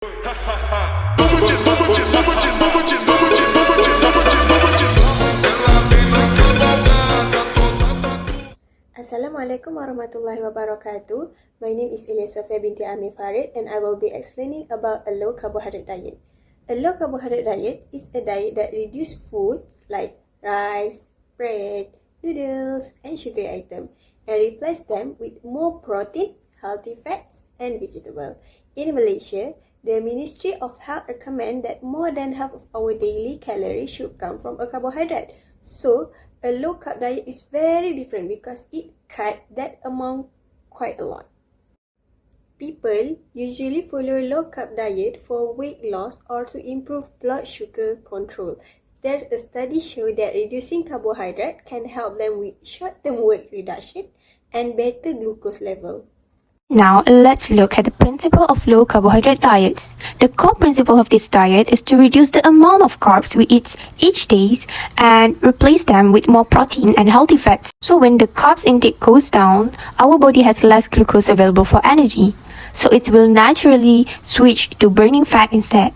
Assalamualaikum warahmatullahi wabarakatuh. My name is Sofia binti Amir Farid and I will be explaining about a low carbohydrate diet. A low carbohydrate diet is a diet that reduces foods like rice, bread, noodles, and sugary items and replace them with more protein, healthy fats, and vegetables. In Malaysia, the Ministry of Health recommend that more than half of our daily calories should come from a carbohydrate. So, a low-carb diet is very different because it cut that amount quite a lot. People usually follow low-carb diet for weight loss or to improve blood sugar control. There's a study show that reducing carbohydrate can help them with short-term weight reduction and better glucose level. Now, let's look at the principle of low carbohydrate diets. The core principle of this diet is to reduce the amount of carbs we eat each day and replace them with more protein and healthy fats. So when the carbs intake goes down, our body has less glucose available for energy. So it will naturally switch to burning fat instead.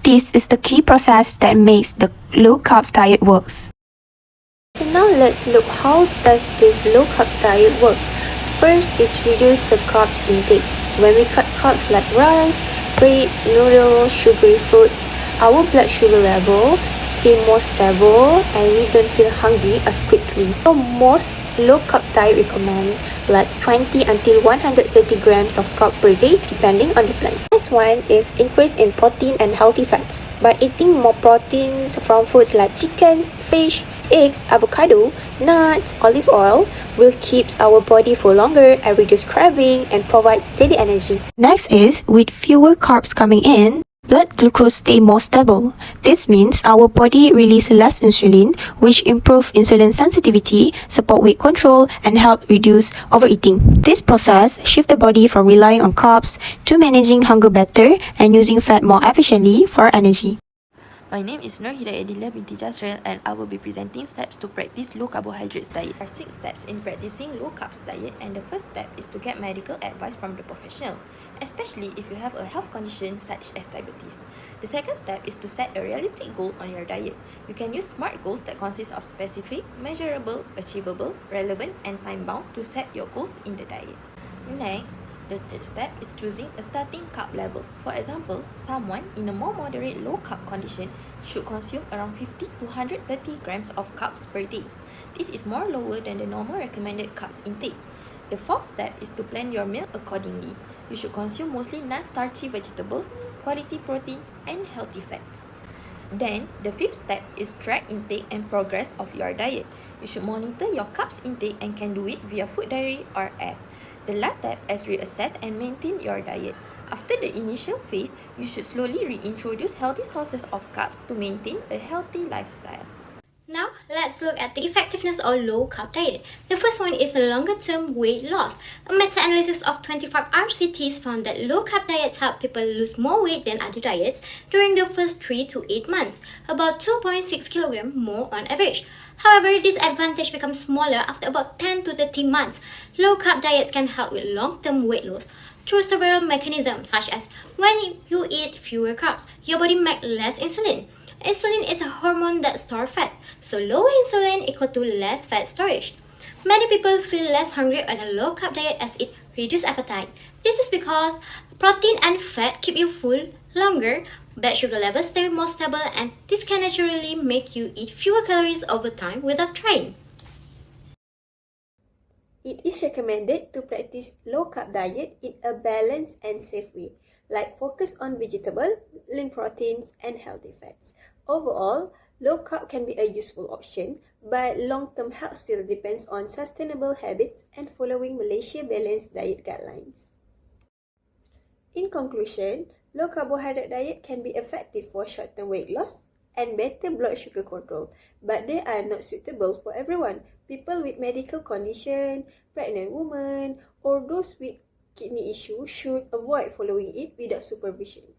This is the key process that makes the low carbs diet works. So now let's look how does this low carbs diet work. First is reduce the carbs intakes. When we cut carbs like rice, bread, noodles, sugary foods, our blood sugar level stay more stable and we don't feel hungry as quickly. So most low carb diet recommend like 20 until 130 grams of carb per day depending on the plan. Next one is increase in protein and healthy fats. By eating more proteins from foods like chicken, fish, eggs, avocado, nuts, olive oil will keep our body full longer and reduce craving and provide steady energy. Next is, with fewer carbs coming in, blood glucose stay more stable. This means our body release less insulin, which improve insulin sensitivity, support weight control, and help reduce overeating. This process shifts the body from relying on carbs to managing hunger better and using fat more efficiently for energy. My name is Nur Hidayatullah binti Jasril and I will be presenting steps to practice low carbohydrates diet. There are 6 steps in practicing low carbs diet and the first step is to get medical advice from the professional, especially if you have a health condition such as diabetes. The second step is to set a realistic goal on your diet. You can use SMART goals that consist of specific, measurable, achievable, relevant, and time-bound to set your goals in the diet. Next, the third step is choosing a starting carb level. For example, someone in a more moderate low carb condition should consume around 50 to 130 grams of carbs per day. This is more lower than the normal recommended carbs intake. The fourth step is to plan your meal accordingly. You should consume mostly non-starchy vegetables, quality protein, and healthy fats. Then, the fifth step is track intake and progress of your diet. You should monitor your carbs intake and can do it via food diary or app. The last step is reassess and maintain your diet. After the initial phase, you should slowly reintroduce healthy sources of carbs to maintain a healthy lifestyle. Now, let's look at the effectiveness of low-carb diet. The first one is a longer-term weight loss. A meta-analysis of 25 RCTs found that low-carb diets help people lose more weight than other diets during the first 3 to 8 months, about 2.6 kg more on average. However, this advantage becomes smaller after about 10 to 13 months. Low-carb diets can help with long-term weight loss through several mechanisms, such as when you eat fewer carbs, your body makes less insulin. Insulin is a hormone that stores fat, so lower insulin equal to less fat storage. Many people feel less hungry on a low-carb diet as it reduces appetite. This is because protein and fat keep you full longer, blood sugar levels stay more stable, and this can naturally make you eat fewer calories over time without trying. It is recommended to practice low-carb diet in a balanced and safe way, like focus on vegetable, lean proteins, and healthy fats. Overall, low-carb can be a useful option, but long-term health still depends on sustainable habits and following Malaysia Balanced Diet Guidelines. In conclusion, low carbohydrate diet can be effective for short-term weight loss and better blood sugar control, but they are not suitable for everyone. People with medical condition, pregnant women, or those with kidney issues should avoid following it without supervision.